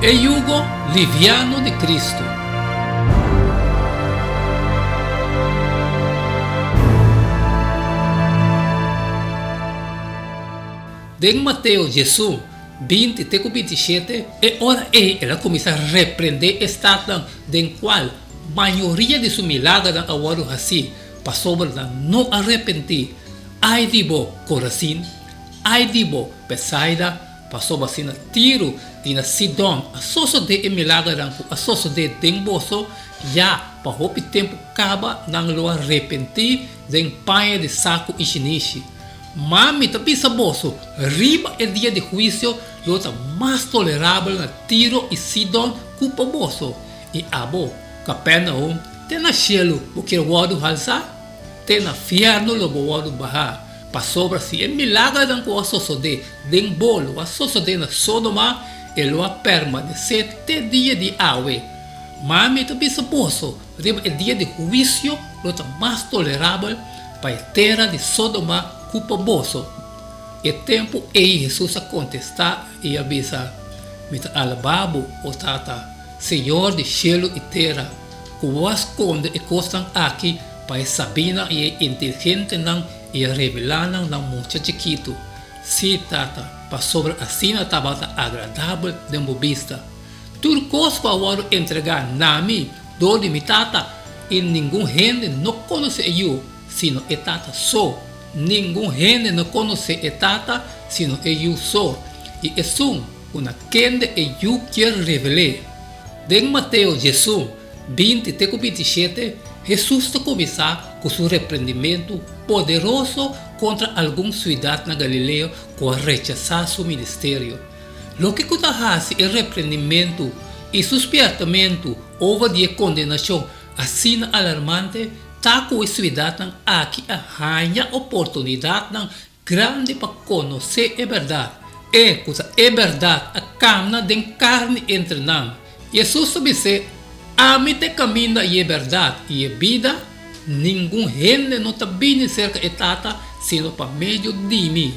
El yugo liviano de Cristo. En Mateo Jesus 20, 27, e ora ela começa a repreender esta den qual maioria de seus milagres agora assim passou a não arrepentir. Ai de bo Corazim, ai de bo Betsaida, passou a ser Tiro e na Sidom, a soço de milagre a soço de denboso, já para o tempo acaba não lo arrepentir den pai de saco e chinichi. Mami tapi saboso, riba el dia de juízo, lota mais tolerável na Tiro e Sidom culpa boso. E abo, Capernaum, tem na cielo o que o wado halsa, tem na fierno o wado baha. Passobra se é milagre dan ko asoso de den bolo, asoso de na Sodoma, ele o permanecer te dia de awe. Mami tapi saboso, riba el dia de juízo, lota mais tolerável para a terra de Sodoma culpa boso. E tempo e Jesus a contestar e avisa, mita alababo o tata, Senhor de cielo e terra, que o esconde e costan aqui para sabina e inteligente não e revelar não muito chiquito. Se tata, para sobre assim a tabata agradável de vista. Turcos para agora entregar nami, do de mi tata, e nenhum gente não conhece eu, sino e tata só. Nenhum gente não conhece a tata, sino eu sou. E é uma quende eu quero revelar. En Mateo Jesus 20, 27, Jesus começa com seu repreendimento poderoso contra alguma cidade na Galileia que rechazar seu ministério. Lo que acontece é repreendimento e suspeitamento over de condenação assim alarmante. Taco e cidade aqui arranha oportunidade grande para conhecer a verdade. E coisa é verdade a camna de carne entre nós. Jesus disse: a mim te caminha e é verdade e é vida. Nenhum gente não está bem cerca de tata, sino para meio de mim.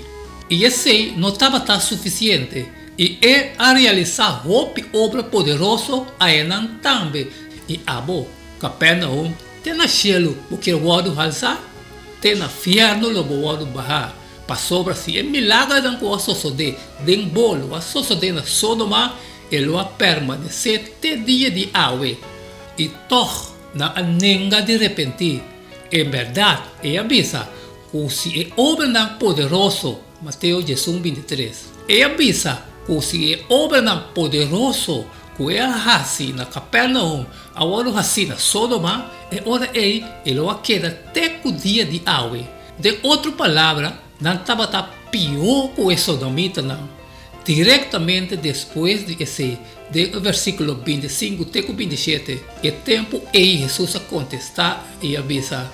E esse não estava tão suficiente. E é a realizar obra poderosa a enan também. E abo, Capernaum, tem na cielo o que o wado halsa, tem na fierno o wado baha. Passobra se é milagre dan ko asoso de den bolo, asoso de na Sodoma, ele a permanecer te dia de awe. E toch na anenga de repentir. Em verdade, é avisa, que se é obra não poderoso, Mateus Jesus 23. É avisa, que se é obra não poderoso, que é assim na Capernaum, agora assim na Sodoma, e ora ele a queda até o dia de awe. De outra palavra, não estava pior que o sodomita não. Diretamente depois de esse, do versículo 25 até 27, é tempo e Jesus a contestar e avisa,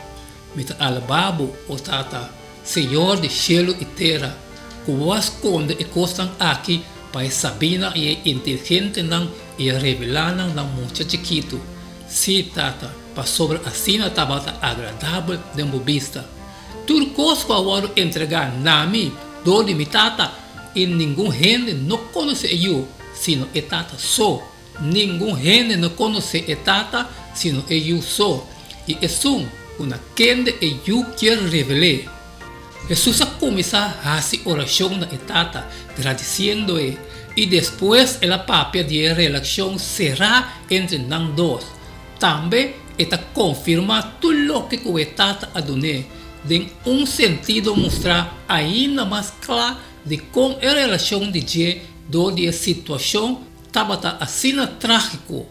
mita alababo o tata, Senhor de cielo e terra, que o esconde e costan aqui para sabina e inteligente não e revelar não muito chiquito. Se tata, para sobre assim a tabata agradável de vista. Turcos para agora entregar nami, do de mi tata, e nenhum gente não conhece eu, sino a tata só. Nenhum gente não conhece a tata, sino eu sou. E é uma quende eu quero revelar. Jesus começa a fazer oração na tata, agradecendo-e, e depois a papia de relação será entre nós dois. Também está confirma tudo o que o tata adonou, em sentido mostrar ainda mais claro de como a relação de Deus do a situação estava assim trágico.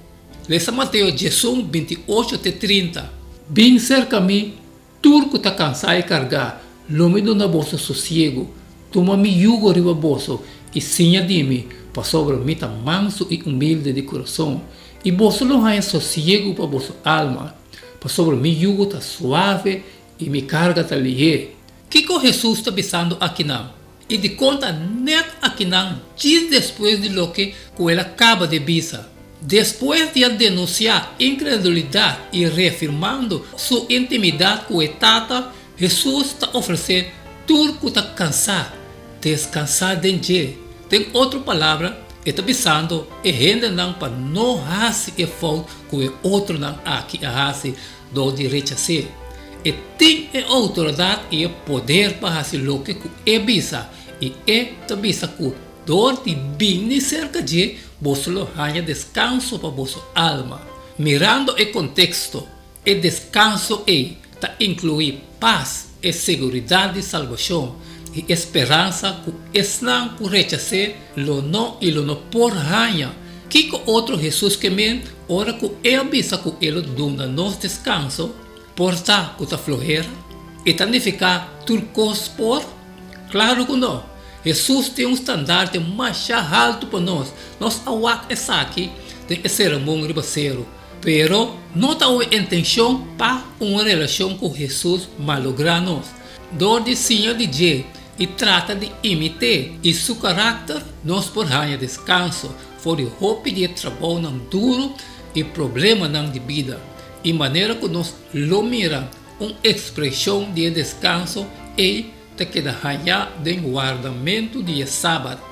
Lesa Mateus Jesus 28 até 30. Bem cerca a mim, turco está cansado de carregar, lomido na bolsa sossego, toma mi yugo riba bolso e sinha de mim, para sobre mim tá manso e humilde de coração, e bolso não há sossego para bolso alma, para sobre mim yugo tá suave e mi carga tá ligeira. Que Jesus está pensando aqui não? E de conta net aqui não, diz depois de lo que ele acaba de dizer. Depois de denunciar incredulidade e reafirmando sua intimidade com o tata, Jesus está oferecendo tudo que está cansado, descansar em Deus. Tem outra palavra, E tá pensando, e renda não para não fazer e falta que o outro não aqui a fazer do direito a ser. E tem a autoridade e o poder para fazer o que é bisa. E é também que dor de bem cerca de você ganha descanso para vossa alma. Mirando o contexto, o descanso está inclui paz e segurança de salvação e esperança que estão por rechazar lo não e lo não por ganhar. Que outro Jesus que men, ora que é avisa que ele dá nos descanso, por estar com a flojera e tanificar turcos por? Claro que não. Jesus tem estandarte mais alto para nós. Nós awak essa aqui de ser um ribaceiro. Pero não tem a intenção para uma relação com Jesus malograr nós. Dor de Senhor de Jé e trata de imitar e seu caráter nós por ganhar descanso. For de roupa de trabalho não duro e problema não de vida. E maneira que nós lo mira uma expressão de descanso e te queda ganhar de guardamento de sábado.